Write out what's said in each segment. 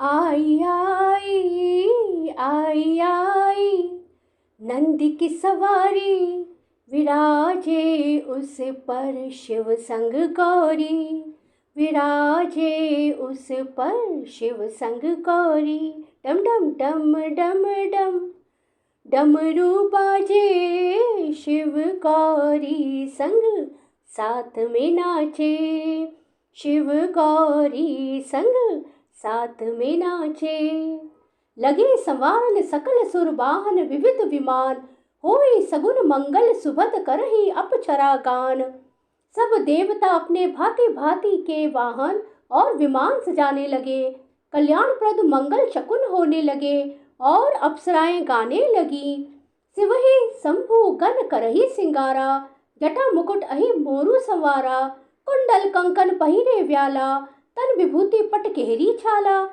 आई आई आई आई नंद की सवारी, विराजे उस पर शिव संग गौरी, विराजे उस पर शिव संग गौरी। डम डम डम डम डम डमरू बाजे, शिव गौरी संग साथ में नाचे, शिव गौरी संग साथ में नाचे। लगे संवारन सकल सुर वाहन, विविध विमान होए सगुन मंगल, सुभद करहि अपचरा गान। सब देवता अपने भांति भांति के वाहन और विमान सजाने लगे, कल्याणप्रद मंगल शकुन होने लगे और अप्सराएं गाने लगी। शिवहि शंभु गण करहि सिंगारा, जटा मुकुट अहि मोरु संवारा, कुंडल कंकन पहिरे व्याला, तन विभूति पट केहरी छाला।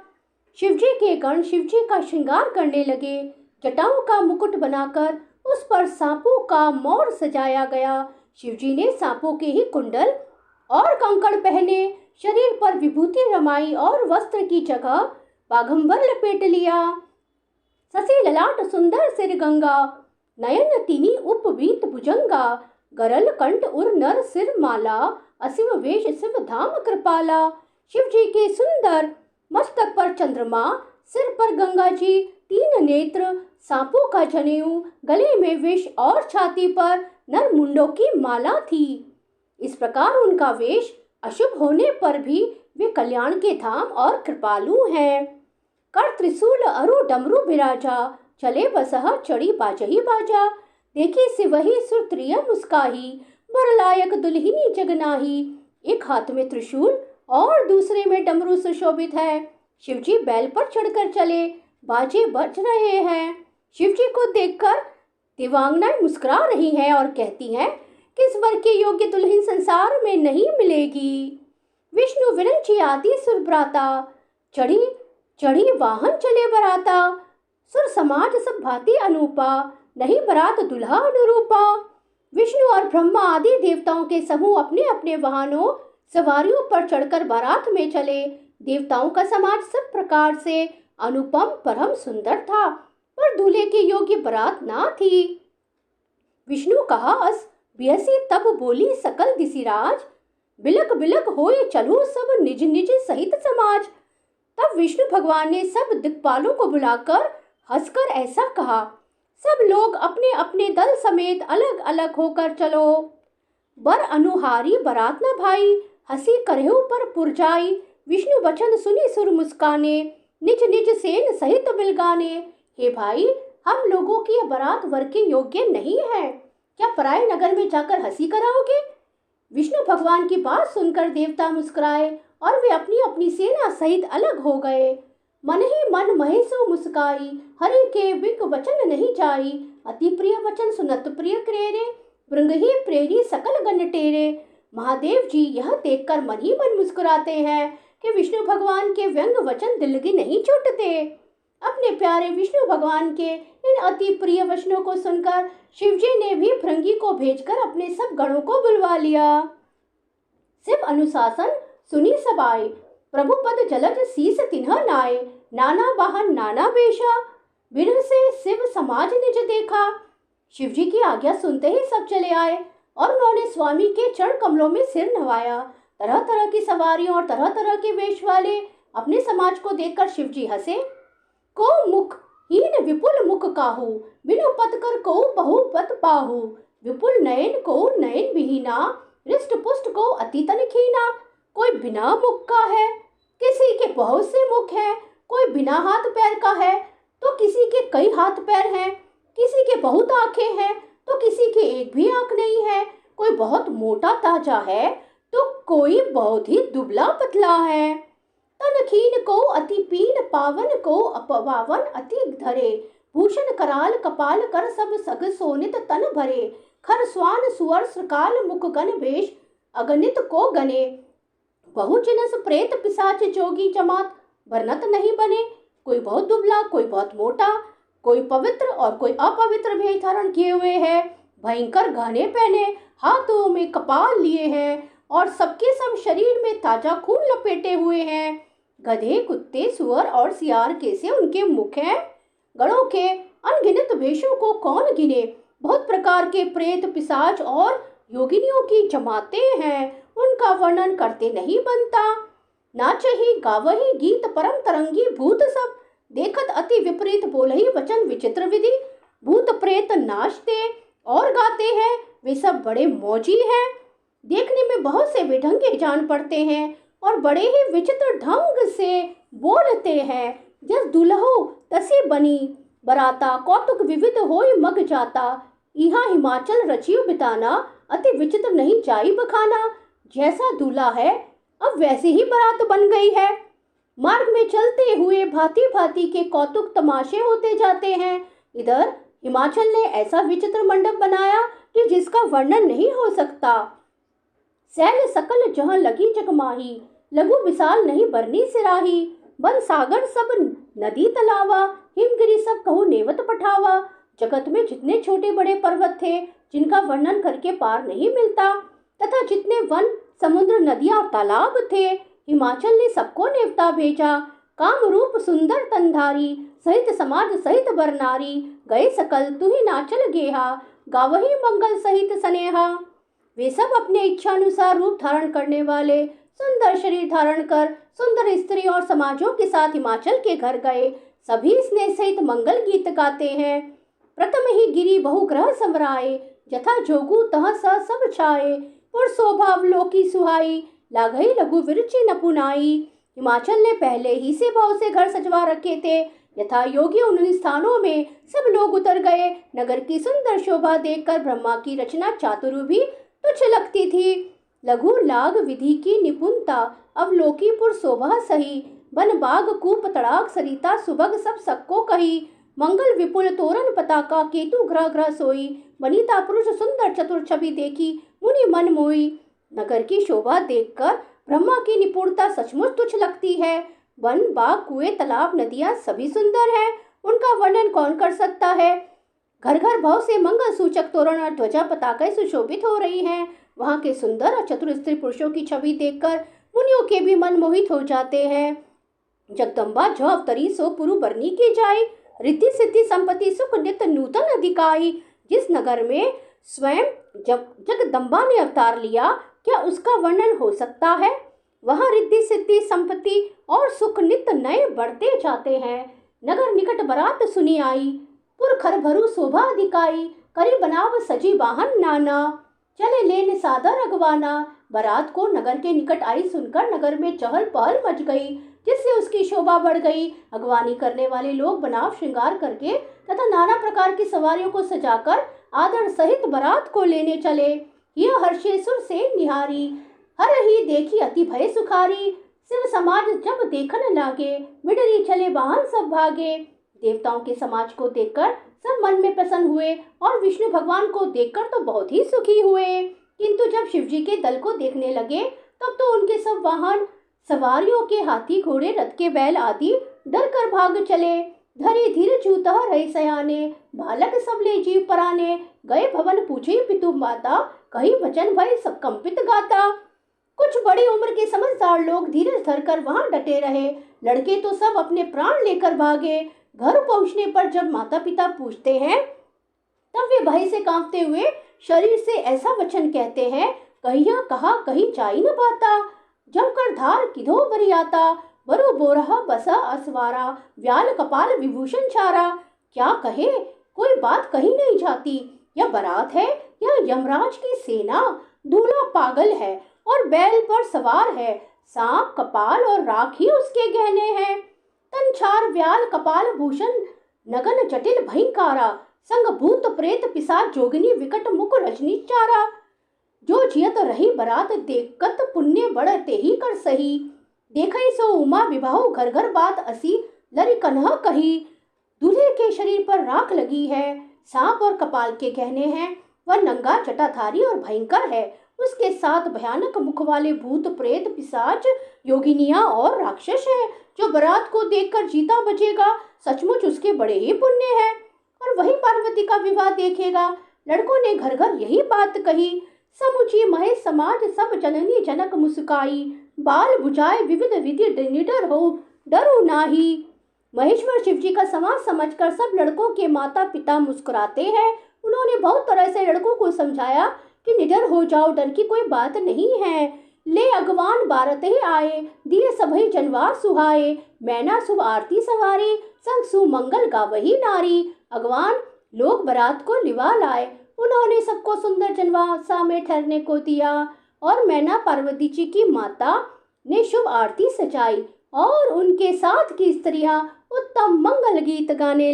शिवजी के गण शिवजी का श्रृंगार करने लगे, जटाओं का मुकुट बनाकर उस पर सांपों का मोर सजाया गया। शिवजी ने सांपों के ही कुंडल और कंकड़ पहने, शरीर पर विभूति रमाई और वस्त्र की जगह बाघंबर लपेट लिया। शशि ललाट सुंदर सिर गंगा, नयन तिनि उपवीत भुजंगा, गरल कंठ उर नर सिर माला, असीम वेश शिव धाम कृपाला। शिव जी के सुंदर मस्तक पर चंद्रमा, सिर पर गंगा जी, तीन नेत्र, सांपों का जनेऊ, गले में विष और छाती पर नर मुंडों की माला थी। इस प्रकार उनका वेश अशुभ होने पर भी वे कल्याण के धाम और कृपालु हैं। कर त्रिशूल अरु डमरू बिराजा, चले बसह चढ़ी बाजही बाजा। देखी सिवही सुरत्रिय मुस्काही, बर लायक दुल्हिनी जगनाही। एक हाथ में त्रिशूल और दूसरे में डमरू सुशोभित है। शिवजी बैल पर चढ़कर चले, बाजे बज रहे हैं। शिवजी को देखकर देवांगनाएं मुस्कुरा रही हैं और कहती हैं कि इस वर के योग्य दुल्हन संसार में नहीं मिलेगी। विष्णु विरंची आदि सुरभ्राता, चढ़ी चढ़ी वाहन चले बराता। सुर समाज सब भांति अनूपा, नहीं बरात दुल्हा अनुरूपा। विष्णु और ब्रह्मा आदि देवताओं के समूह अपने अपने वाहनों सवारियों पर चढ़कर बारात में चले। देवताओं का समाज सब प्रकार से अनुपम परम सुंदर था, पर दूल्हे के योग्य बारात ना थी। विष्णु कहा अस बिहसी, तब बोली सकल दिसिराज, बिलक बिलक होए चलो सब निज निज सहित समाज। तब विष्णु भगवान ने सब दिक्पालों को बुलाकर हंसकर ऐसा कहा, सब लोग अपने अपने दल समेत अलग अलग होकर चलो। बर अनुहारी बरात न भाई, हंसी करहु पर पुरजाई। विष्णु वचन सुनी सुर मुस्काने, निज निज सेन सहित बिलगाने। हे भाई, हम लोगों की यह बारात वर के योग्य नहीं है, क्या पराये नगर में जाकर हंसी कराओगे? विष्णु भगवान की बात सुनकर देवता मुस्कुराए और वे अपनी अपनी सेना सहित अलग हो गए। मन ही मन महेशो मुस्काई, हरि के बिक वचन नहीं जाई। अति प्रिय वचन सुनत प्रिय क्रेरे, भृंग ही प्रेरी सकल गण टेरे। महादेव जी यह देखकर मन ही मन मुस्कुराते हैं कि विष्णु भगवान के व्यंग वचन दिल की नहीं छूटते। अपने प्यारे विष्णु भगवान के इन अति प्रिय वचनों को सुनकर शिवजी ने भी भृंगी को भेजकर अपने सब गणों को बुलवा लिया। शिव अनुशासन सुनी सब आए, प्रभु पद जलज शीस तिन्ह नाए। नाना वाहन नाना वेशा, विरह से शिव समाज निज देखा। शिवजी की आज्ञा सुनते ही सब चले आए और उन्होंने स्वामी के चरण कमलों में सिर नवाया। तरह तरह की सवारियों और तरह तरह के वेश वाले अपने समाज को देखकर शिवजी हंसे। को मुख हीन विपुल मुख काहू, बिनु पत कर को बहु पत पाहू। विपुल नयन को नयन विहीना, रिष्ट पुष्ट को अति तन खीना। कोई बिना मुख का है, किसी के बहुत से मुख है। कोई बिना हाथ पैर का है, तो किसी के कई हाथ पैर हैं। किसी के बहुत आंखें हैं, तो किसी के एक भी आंख नहीं है। कोई बहुत मोटा ताजा है, तो कोई बहुत ही दुबला पतला है। तन खीन को अति पीन, पावन को अपवावन अति धरे। भूषण कराल कपाल कर सब सग सोनित तन भरे। खर स्वान सुअर श्रकाल मुख गण भेष, अगणित को गने। बहुजिनस प्रेत पिशाच जोगी जमात, वर्णत नहीं बने। कोई बहुत दुबला, कोई बहुत मोटा, कोई पवित्र और कोई अपवित्र भेष धारण किए हुए है। भयंकर गहने पहने, हाथों में कपाल लिए हैं और सबके सब शरीर में ताजा खून लपेटे हुए हैं। गधे, कुत्ते, सुअर और सियार कैसे उनके मुख हैं। गणों के अनगिनत वेशों को कौन गिने। बहुत प्रकार के प्रेत, पिशाच और योगिनियों की जमातें हैं, उनका वर्णन करते नहीं बनता। नाचही गावही गीत परम तरंगी भूत सब, देखत अति विपरीत बोलही वचन विचित्र विधि। भूत प्रेत नाचते और गाते हैं, वे सब बड़े मौजी हैं। देखने में बहुत से बेढंगे जान पड़ते हैं और बड़े ही विचित्र ढंग से बोलते हैं। जस दुल्हो तसे बनी बराता, कौतुक विविध होय मग जाता। यहाँ हिमाचल रचियो बिताना, अति विचित्र नहीं जाई बखाना। जैसा दूल्हा है अब वैसे ही बारात बन गई है। मार्ग में चलते हुए भांति भांति के कौतुक तमाशे होते जाते हैं। इधर हिमाचल ने ऐसा विचित्र मंडप बनाया कि जिसका वर्णन नहीं हो सकता। सैल सकल जहाँ लगी जगमाही, लघु विशाल नहीं बरनी सिराही। वन सागर सब नदी तलावा, हिमगिरी सब कहूँ नेवत पठावा। जगत में जितने छोटे बड़े पर्वत थे जिनका वर्णन करके पार नहीं मिलता, तथा जितने वन, समुद्र, नदियां, तालाब थे, हिमाचल ने सबको नेवता भेजा। काम रूप सुंदर तनधारी, सहित समाज सहित बरनारी। गए सकल तुही नाचल गेहा, गावही मंगल सहित स्नेहा। वे सब अपने इच्छानुसार रूप धारण करने वाले सुंदर शरीर धारण कर सुंदर स्त्री और समाजों के साथ हिमाचल के घर गए। सभी स्नेह सहित मंगल गीत गाते हैं। प्रथम ही गिरी बहुग्रह समराए, जथा जोगु तह स सब छाए। पुर शोभाव लोकी सुहाई, लागई लघु विरुचि नपुनाई। हिमाचल ने पहले ही से बहुत से घर सजवा रखे थे। यथा योगी उन स्थानों में सब लोग उतर गए। नगर की सुंदर शोभा देखकर ब्रह्मा की रचना चातुर भी तुच्छ लगती थी। लघु लाग विधि की निपुणता, अवलोकीपुर शोभा सही। वन बाग कूप तड़ाक सरिता, सुभग सब सबको कही। मंगल विपुल तोरण पताका, केतु ग्रह ग्रह सोई। वनिता पुरुष सुंदर चतुर छवि देखी, मुनि मन मोई। नगर की शोभा देखकर ब्रह्मा की निपुणता सचमुच तुच्छ लगती है। वन बाग कुएं तालाब नदियां सभी सुंदर हैं, उनका वर्णन कौन कर सकता है। घर घर भाव से मंगल सूचक तोरण और ध्वजा पताकाएं सुशोभित हो रही हैं। वहां के सुंदर और चतुर स्त्री पुरुषों की छवि देखकर मुनियों के भी मन मोहित हो जाते हैं। जगदम्बा जो अवतरी सो पुरु बरनी की जाए, रिद्धि सिद्धि संपत्ति सुख नित्य नूतन अधिकाई। जिस नगर में स्वयं जगदम्बा ने अवतार लिया, क्या उसका वर्णन हो सकता है। वहाँ रिद्धि सिद्धि संपत्ति और सुख नित्य नए बढ़ते जाते हैं। नगर निकट बरात सुनी आई, पुर खर भरू शोभा अधिकाई। करी बनाव सजी वाहन नाना, चले लेन सादर अगवाना। बारात को नगर के निकट आई सुनकर नगर में चहल पहल मच गई, जिससे उसकी शोभा बढ़ गई। अगवानी करने वाले लोग बनाव श्रृंगार करके तथा नाना प्रकार की सवारियों को सजाकर आदर सहित बारात को लेने चले। यह हर्षेश्वर से निहारी, हर ही देखी अति भय सुखारी। शिव समाज जब देखन लागे, मिडरी चले वाहन सब भागे। देवताओं के समाज को देखकर सब मन में प्रसन्न हुए और विष्णु भगवान को देखकर तो बहुत ही सुखी हुए। किंतु जब शिवजी के दल को देखने लगे तब तो उनके सब वाहन सवारियों के हाथी घोड़े रथ के बैल आदि डर कर भाग चले। धरे धीर जूतह रहे सयाने, बालक सब ले जीव पराने। गए भवन पूछे पितु माता, कही वचन भय सब कंपित गाता। कुछ बड़ी उम्र के समझदार लोग धीरज धरकर वहां डटे रहे। लड़के तो सब अपने प्राण लेकर भागे। घर पहुंचने पर जब माता पिता पूछते हैं तब वे भय से कांपते हुए शरीर से ऐसा वचन कहते हैं, कहिया कहा कहीं जा न पाता। जमकर धार किधो बरियाता, बरो बोरहा बसा असवारा। व्याल कपाल विभूषण छारा, क्या कहे कोई बात कही नहीं जाती। यह बारात है या यमराज की सेना। दूल्हा पागल है और बैल पर सवार है। सांप कपाल और राख ही उसके गहने हैं। तनछार व्याल कपाल भूषण, नगन जटिल भयंकारा। संग भूत प्रेत पिशाच जोगिनी, विकट मुख रजनी चारा। जो जियत रही बरात देखत, पुण्य बढ़ते ही कर सही। देखई सो उमा विवाहो, घर घर बात असी। लरी कन्हा कही, दूल्हे के शरीर पर राख लगी है। सांप और कपाल के गहने हैं। वह नंगा जटाधारी और भयंकर है। उसके साथ भयानक मुख वाले भूत प्रेत पिशाच योगिनियां और राक्षस हैं। जो बारात को देखकर जीता बचेगा, सचमुच उसके बड़े ही पुण्य है और वही पार्वती का विवाह देखेगा। लड़कों ने घर घर यही बात कही। समुची महेश समाज सब जननी जनक मुस्काई। बाल बुझाए विविध विधि निडर हो डरो नाही। महेश्वर शिव जी का समाज समझकर सब लड़कों के माता पिता मुस्कुराते हैं। उन्होंने बहुत तरह से लड़कों को समझाया कि निडर हो जाओ, डर की कोई बात नहीं है। ले अगवान बारत ही आए, दिए सभई जनवार सुहाए। मैना शुभ आरती सवारी, संग सुमंगल गावही नारी। अगवान लोग बारात को लिवा लाए, उन्होंने सबको सुंदर जनवासा में ठहरने को दिया। और मैना पार्वती जी की माता ने शुभ आरती सजाई और उनके साथ की स्त्रियां उत्तम मंगल गीत गाने